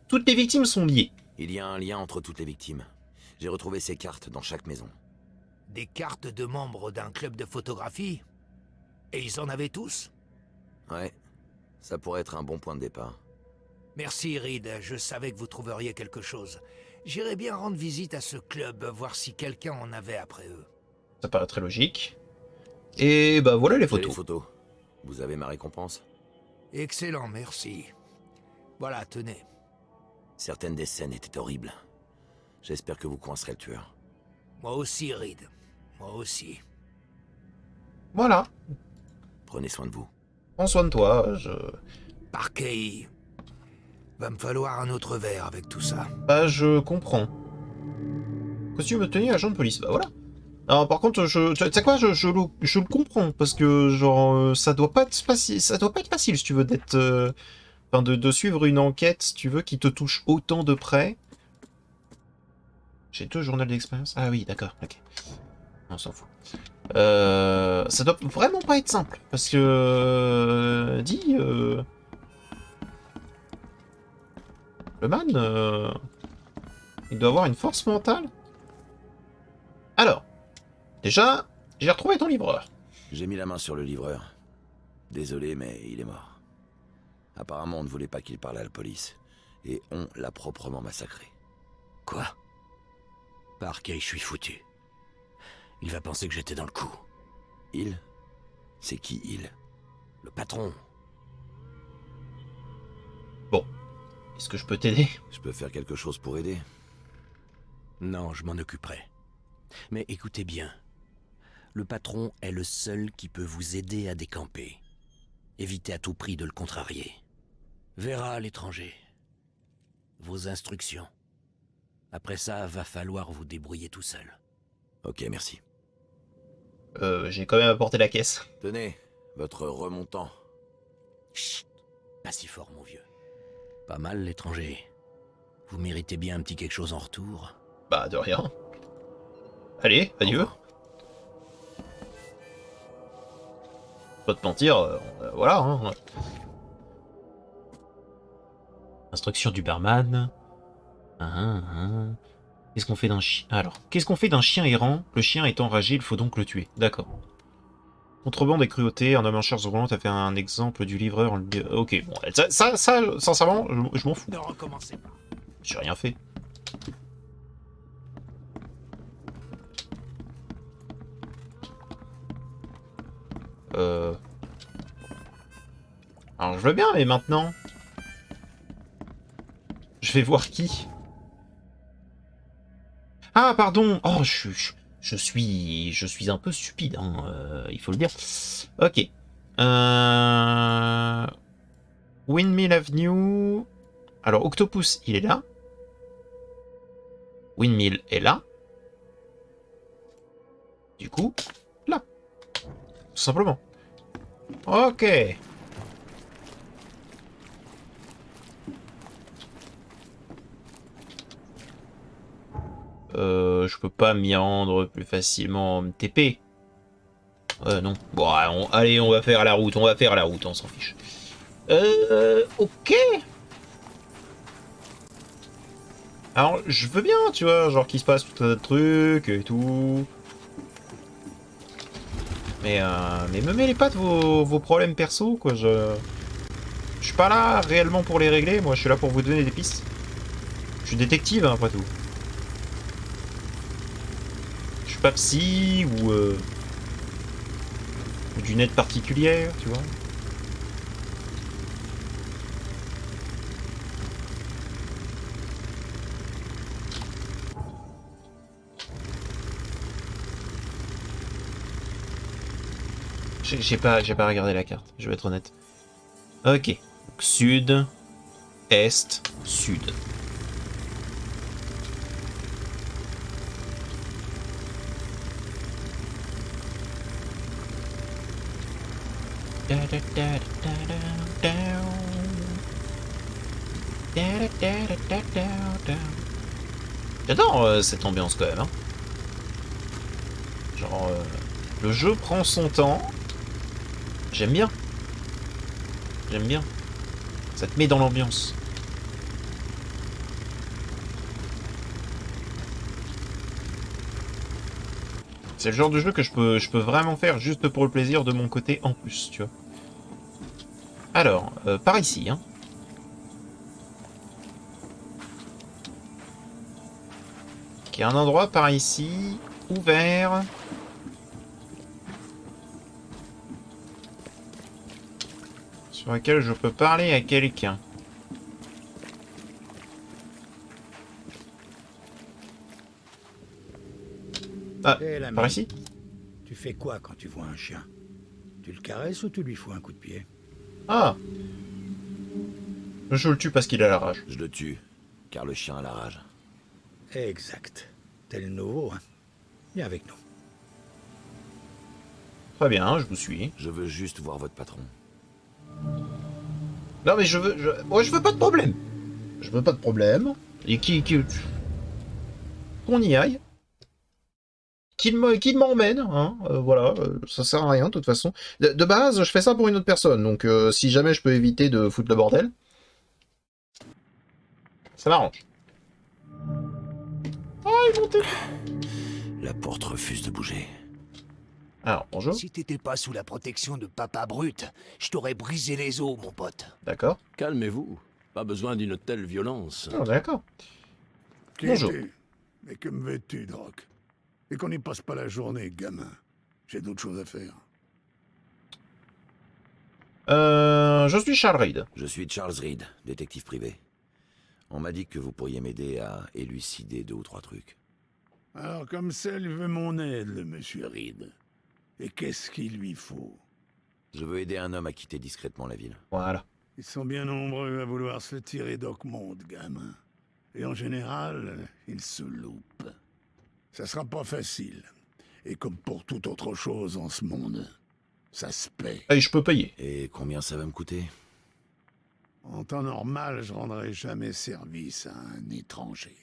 toutes les victimes sont liées. Il y a un lien entre toutes les victimes. J'ai retrouvé ces cartes dans chaque maison. Des cartes de membres d'un club de photographie? Et ils en avaient tous? Ouais, ça pourrait être un bon point de départ. Merci, Reed. Je savais que vous trouveriez quelque chose. J'irais bien rendre visite à ce club, voir si quelqu'un en avait après eux. Ça paraît très logique. Et bah voilà les J'ai les photos. photos. Vous avez ma récompense? Excellent, merci. Voilà, tenez. Certaines des scènes étaient horribles. J'espère que vous coincerez le tueur. Moi aussi, Reed. Moi aussi. Voilà. Prenez soin de vous. Prends soin de toi. Parquet. Va me falloir un autre verre avec tout ça. Bah je comprends. Costume de tenue agent de police. Bah voilà. Alors par contre, tu sais quoi, je le comprends parce que genre ça doit pas être facile, si tu veux d'être, enfin de suivre une enquête, si tu veux, qui te touche autant de près. J'ai 2 journaux d'expérience. Ah oui, d'accord, ok. On s'en fout. Ça doit vraiment pas être simple parce que le man, il doit avoir une force mentale. Alors. Déjà, j'ai retrouvé ton livreur. J'ai mis la main sur le livreur. Désolé, mais il est mort. Apparemment, on ne voulait pas qu'il parle à la police. Et on l'a proprement massacré. Quoi? Parquet, je suis foutu. Il va penser que j'étais dans le coup. Il? C'est qui il? Le patron. Bon. Est-ce que je peux t'aider? Je peux faire quelque chose pour aider? Non, je m'en occuperai. Mais écoutez bien. Le patron est le seul qui peut vous aider à décamper. Évitez à tout prix de le contrarier. Verra à l'étranger. Vos instructions. Après ça, va falloir vous débrouiller tout seul. Ok, merci. J'ai quand même apporté la caisse. Tenez, votre remontant. Chut. Pas si fort, mon vieux. Pas mal, l'étranger. Vous méritez bien un petit quelque chose en retour. Bah, de rien. Allez, adieu. Pas te mentir, voilà. Hein. Instruction du barman. Qu'est-ce qu'on fait d'un chien? Alors, qu'est-ce qu'on fait d'un chien errant? Le chien est enragé, il faut donc le tuer. D'accord. Contrebande et cruauté, un homme en charge volante a fait un exemple du livreur. Ok, bon, ça sincèrement, je m'en fous. Ne recommencez pas. J'ai rien fait. Alors je veux bien, mais maintenant... Je vais voir qui. Ah, pardon. Oh, je suis un peu stupide, hein, il faut le dire. Ok. Windmill Avenue... Alors, Octopus, il est là. Windmill est là. Du coup, là. Tout simplement. Ok. Je peux pas m'y rendre plus facilement en TP. Non. Bon, allez, on va faire la route, on s'en fiche. Ok. Alors, je veux bien, tu vois, genre qu'il se passe tout un tas de trucs et tout. Mais me mêlez pas de vos problèmes perso, quoi. Je suis pas là réellement pour les régler, moi je suis là pour vous donner des pistes. Je suis détective, hein, après tout. Je suis pas psy ou d'une aide particulière, tu vois. J'ai pas regardé la carte, je vais être honnête. Ok. Donc, sud, est, sud. J'adore cette ambiance quand même. Hein. Genre, le jeu prend son temps. J'aime bien. J'aime bien. Ça te met dans l'ambiance. C'est le genre de jeu que je peux vraiment faire juste pour le plaisir de mon côté en plus, tu vois. Alors, par ici, hein. Ok, un endroit par ici, ouvert. Sur lequel je peux parler à quelqu'un. Ah, Eh, l'ami, par ici? tu fais quoi quand tu vois un chien? Tu le caresses ou tu lui fous un coup de pied? Ah! Je le tue parce qu'il a la rage. Je le tue, car le chien a la rage. Exact. T'es le nouveau, hein? Viens avec nous. Très bien, je vous suis. Je veux juste voir votre patron. Non mais je veux... Moi je veux pas de problème. Je veux pas de problème. Et qu'on y aille. Qu'il m'emmène, hein, voilà, ça sert à rien de toute façon. De base, je fais ça pour une autre personne, donc si jamais je peux éviter de foutre le bordel, ça m'arrange. Ah, ils vont La porte refuse de bouger. Alors, bonjour. Si t'étais pas sous la protection de Papa Brut, je t'aurais brisé les os, mon pote. D'accord. Calmez-vous. Pas besoin d'une telle violence. Ah, d'accord. Qui Bonjour. es-tu? Mais que me veux-tu, Droc? Et qu'on n'y passe pas la journée, gamin. J'ai d'autres choses à faire. Je suis Charles Reed. Je suis Charles Reed, détective privé. On m'a dit que vous pourriez m'aider à élucider 2 ou 3 trucs. Alors, comme ça, il veut mon aide, le monsieur Reed. Et qu'est-ce qu'il lui faut? Je veux aider un homme à quitter discrètement la ville. Voilà. Ils sont bien nombreux à vouloir se tirer d'Oakmont, gamin. Et en général, ils se loupent. Ça sera pas facile. Et comme pour toute autre chose en ce monde, ça se paie. Et je peux payer. Et combien ça va me coûter? En temps normal, je rendrai jamais service à un étranger.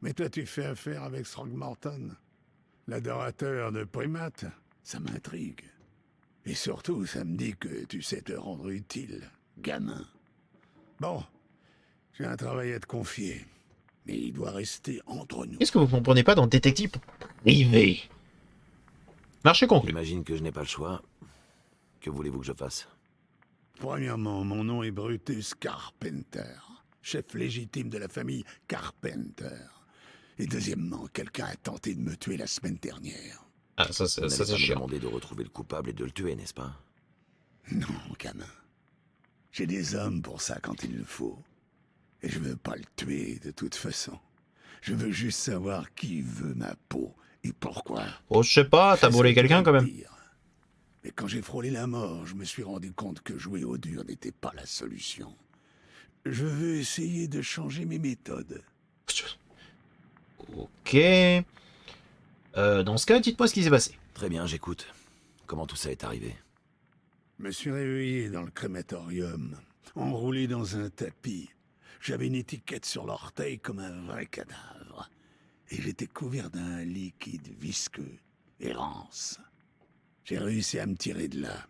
Mais toi, tu fais affaire avec Throgmorton, l'adorateur de primates. Ça m'intrigue. Et surtout, ça me dit que tu sais te rendre utile, gamin. Bon, j'ai un travail à te confier, mais il doit rester entre nous. Qu'est-ce que vous comprenez pas dans détective privé? Marché conclu. J'imagine que je n'ai pas le choix. Que voulez-vous que je fasse? Premièrement, mon nom est Brutus Carpenter, chef légitime de la famille Carpenter. Et deuxièmement, quelqu'un a tenté de me tuer la semaine dernière. Ah, ça Vous c'est n'allez pas me chiant. demander de retrouver le coupable et de le tuer, n'est-ce pas? Non, gamin. J'ai des hommes pour ça quand il le faut. Et je veux pas le tuer de toute façon. Je veux juste savoir qui veut ma peau et pourquoi. Oh, je sais pas, t'as C'est brûlé ce que quelqu'un je quand veux même. dire. Mais quand j'ai frôlé la mort, je me suis rendu compte que jouer au dur n'était pas la solution. Je veux essayer de changer mes méthodes. Ok. Dans ce cas, dites-moi ce qui s'est passé. Très bien, j'écoute. Comment tout ça est arrivé? Je me suis réveillé dans le crématorium, enroulé dans un tapis. J'avais une étiquette sur l'orteil comme un vrai cadavre. Et j'étais couvert d'un liquide visqueux et rance. J'ai réussi à me tirer de là.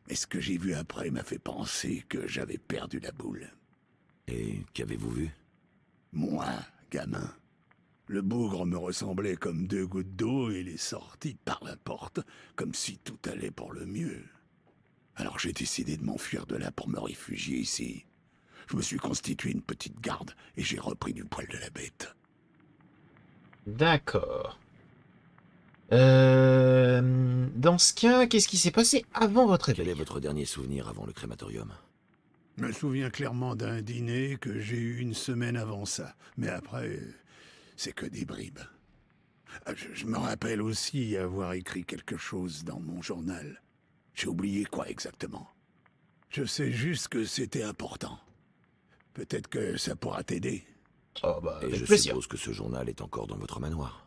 Mais ce que j'ai vu après m'a fait penser que j'avais perdu la boule. Et qu'avez-vous vu? Moi, gamin. Le bougre me ressemblait comme 2 gouttes d'eau et il est sorti par la porte comme si tout allait pour le mieux. Alors j'ai décidé de m'enfuir de là pour me réfugier ici. Je me suis constitué une petite garde et j'ai repris du poil de la bête. D'accord. Dans ce cas, qu'est-ce qui s'est passé avant votre Quel est réveil? votre dernier souvenir avant le crématorium? Je me souviens clairement d'un dîner que j'ai eu une semaine avant ça. Mais après, c'est que des bribes. Je me rappelle aussi avoir écrit quelque chose dans mon journal. J'ai oublié quoi exactement. Je sais juste que c'était important. Peut-être que ça pourra t'aider. Oh bah, Et avec je plaisir. suppose que ce journal est encore dans votre manoir.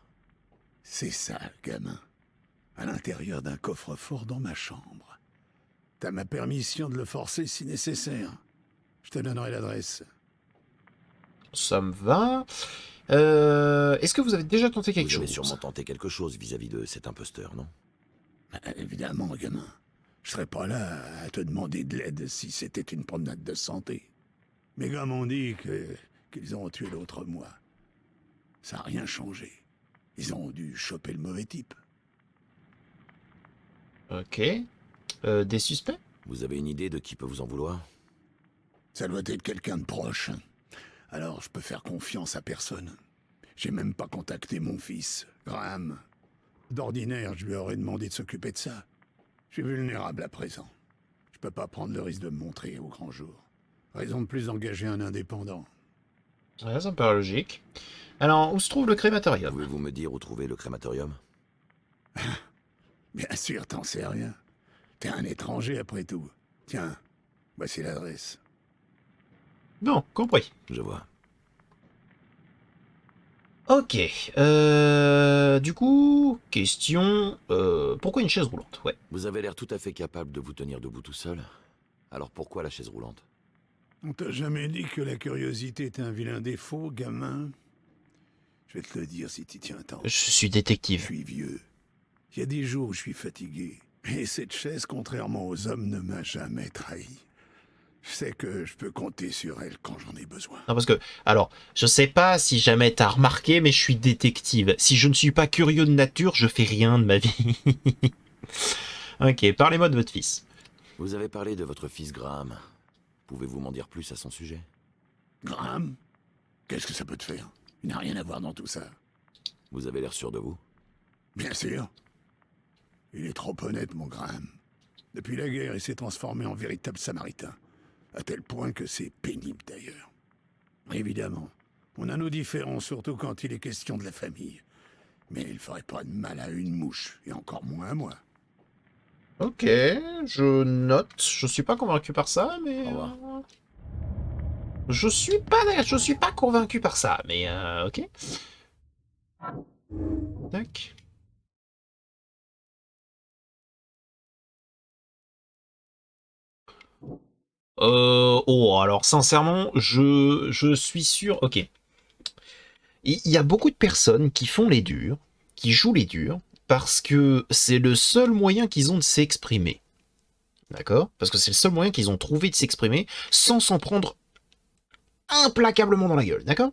C'est ça, gamin. À l'intérieur d'un coffre-fort dans ma chambre. T'as ma permission de le forcer si nécessaire. Je te donnerai l'adresse. Ça me va. Est-ce que vous avez déjà tenté quelque Vous avez chose? sûrement tenté quelque chose vis-à-vis de cet imposteur, non? Évidemment, gamin. Je serais pas là à te demander de l'aide si c'était une promenade de santé. Mes gars m'ont dit qu'ils ont tué l'autre moi. Ça n'a rien changé. Ils ont dû choper le mauvais type. Ok. Des suspects? Vous avez une idée de qui peut vous en vouloir? Ça doit être quelqu'un de proche. Alors je peux faire confiance à personne. J'ai même pas contacté mon fils, Graham. D'ordinaire, je lui aurais demandé de s'occuper de ça. Je suis vulnérable à présent. Je peux pas prendre le risque de me montrer au grand jour. Raison de plus d'engager un indépendant. Ouais, ça me paraît logique. Alors, où se trouve le crématorium? Pouvez-vous me dire où trouver le crématorium? Bien sûr, t'en sais rien. T'es un étranger après tout. Tiens, voici l'adresse. Bon, compris. Je vois. Ok. Du coup, question... pourquoi une chaise roulante? Ouais. Vous avez l'air tout à fait capable de vous tenir debout tout seul. Alors pourquoi la chaise roulante? On t'a jamais dit que la curiosité est un vilain défaut, gamin? Je vais te le dire si t'y tiens tant. Je suis Je détective. suis vieux. Il y a des jours où je suis fatigué. Et cette chaise, contrairement aux hommes, ne m'a jamais trahi. Je sais que je peux compter sur elle quand j'en ai besoin. Non, parce que... Alors, je sais pas si jamais t'as remarqué, mais je suis détective. Si je ne suis pas curieux de nature, je fais rien de ma vie. Ok, parlez-moi de votre fils. Vous avez parlé de votre fils Graham. Pouvez-vous m'en dire plus à son sujet? Graham? Qu'est-ce que ça peut te faire? Il n'a rien à voir dans tout ça. Vous avez l'air sûr de vous? Bien sûr. Il est trop honnête, mon Graham. Depuis la guerre, il s'est transformé en véritable samaritain. À tel point que c'est pénible, d'ailleurs. Évidemment, on a nos différends, surtout quand il est question de la famille. Mais il ferait pas de mal à une mouche, et encore moins à moi. Ok, je note. Je suis pas convaincu par ça, mais... Au revoir. Je suis pas convaincu par ça, mais ok. Tac. Oh, alors sincèrement, je suis sûr... Ok. Il y a beaucoup de personnes qui font les durs, qui jouent les durs, parce que c'est le seul moyen qu'ils ont de s'exprimer. D'accord? Parce que c'est le seul moyen qu'ils ont trouvé de s'exprimer sans s'en prendre implacablement dans la gueule. D'accord?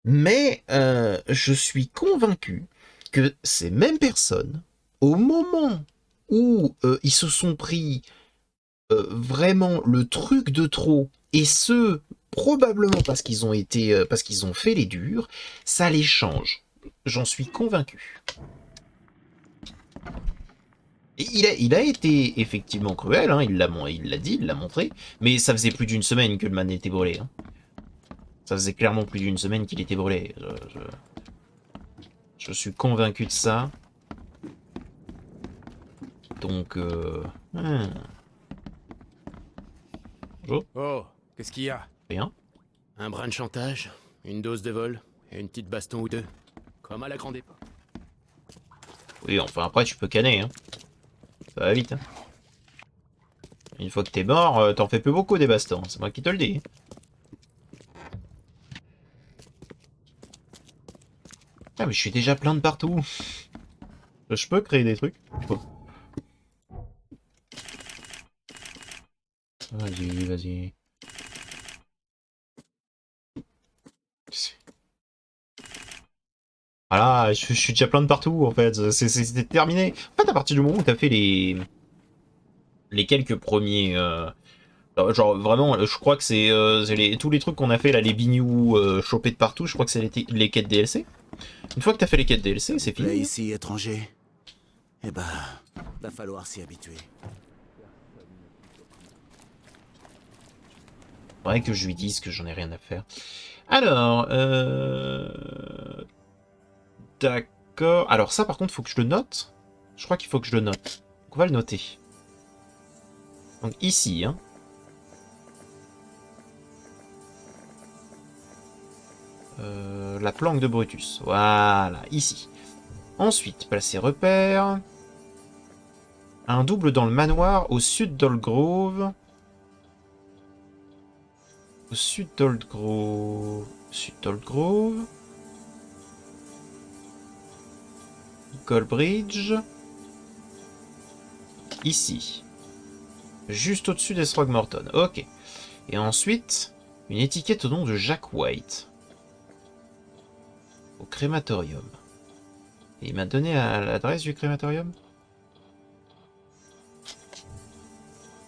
Mais je suis convaincu que ces mêmes personnes, au moment où ils se sont pris vraiment le truc de trop, et ce, probablement parce qu'ils ont été, parce qu'ils ont fait les durs, ça les change. J'en suis convaincu. Et il a été effectivement cruel, hein, il l'a dit, il l'a montré, mais ça faisait plus d'une semaine que le man était brûlé. Hein. Ça faisait clairement plus d'une semaine qu'il était brûlé. Je suis convaincu de ça. Donc, Bonjour. Oh, qu'est-ce qu'il y a? Rien. Un brin de chantage, une dose de vol, et une petite baston ou deux. Comme à la grande époque. Oui, enfin après tu peux canner, hein. Ça va vite, hein. Une fois que t'es mort, t'en fais plus beaucoup des bastons, c'est moi qui te le dis. Ah mais je suis déjà plein de partout. Je peux créer des trucs. Vas-y, vas-y. Voilà, je suis déjà plein de partout en fait, c'est terminé. En fait, à partir du moment où t'as fait les quelques premiers... genre vraiment, je crois que c'est tous les trucs qu'on a fait là, les bignoux chopés de partout, je crois que c'est les quêtes DLC. Une fois que t'as fait les quêtes DLC, c'est Là fini. ici, étranger. Eh ben, va falloir s'y habituer. Faudrait que je lui dise que j'en ai rien à faire. Alors, d'accord. Alors ça par contre, faut que je le note. Je crois qu'il faut que je le note. Donc on va le noter. Donc ici, hein. La planque de Brutus. Voilà, ici. Ensuite, placer repère. Un double dans le manoir au sud d'Old Grove. Au sud d'Old Grove. Sud d'Old Grove. Goldbridge. Ici. Juste au-dessus des Throgmorton. Ok. Et ensuite, une étiquette au nom de Jack White. Au crématorium. Et il m'a donné l'adresse du crématorium.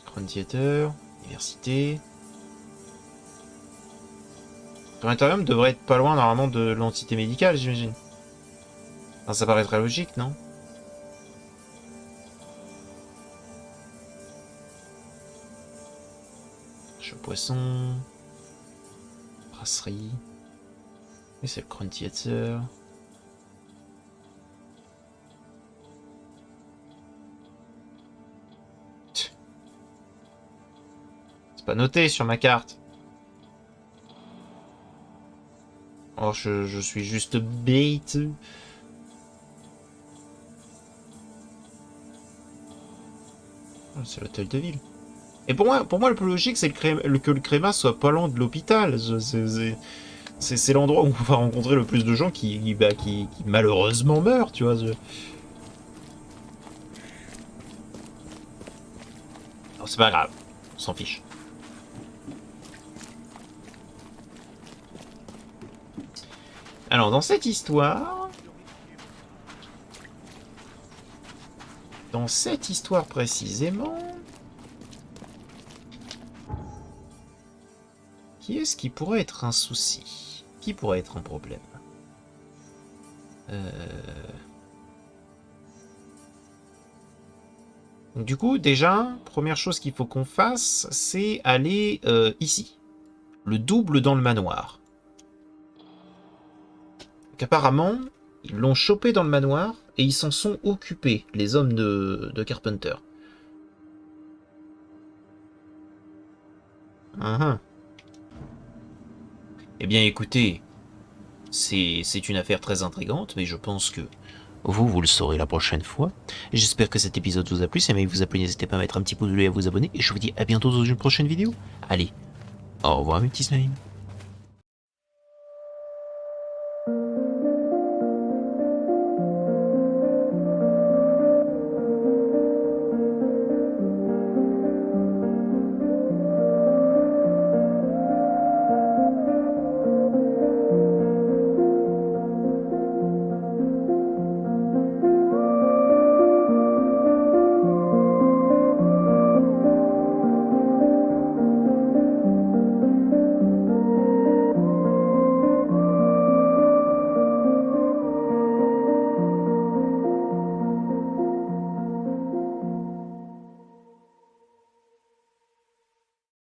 Crown Theater. Université. Planétarium devrait être pas loin normalement de l'entité médicale, j'imagine. Enfin, ça paraît très logique, non? Chez poisson. Brasserie. Et c'est le Crown Theater. C'est pas noté sur ma carte. Oh, je suis juste bête. Ah, c'est l'hôtel de ville. Et pour moi, le plus logique, c'est que le créma soit pas loin de l'hôpital. C'est l'endroit où on va rencontrer le plus de gens qui malheureusement meurent, tu vois. Alors, c'est pas grave, on s'en fiche. Alors, dans cette histoire précisément, qui est-ce qui pourrait être un souci? Qui pourrait être un problème? Donc, du coup, déjà, première chose qu'il faut qu'on fasse, c'est aller ici. Le double dans le manoir. Donc, apparemment, ils l'ont chopé dans le manoir et ils s'en sont occupés, les hommes de Carpenter. Eh bien, écoutez, c'est une affaire très intrigante, mais je pense que vous le saurez la prochaine fois. J'espère que cet épisode vous a plu. Si il vous a plu, n'hésitez pas à mettre un petit pouce bleu et à vous abonner. Et je vous dis à bientôt dans une prochaine vidéo. Allez, au revoir mes petits slimes.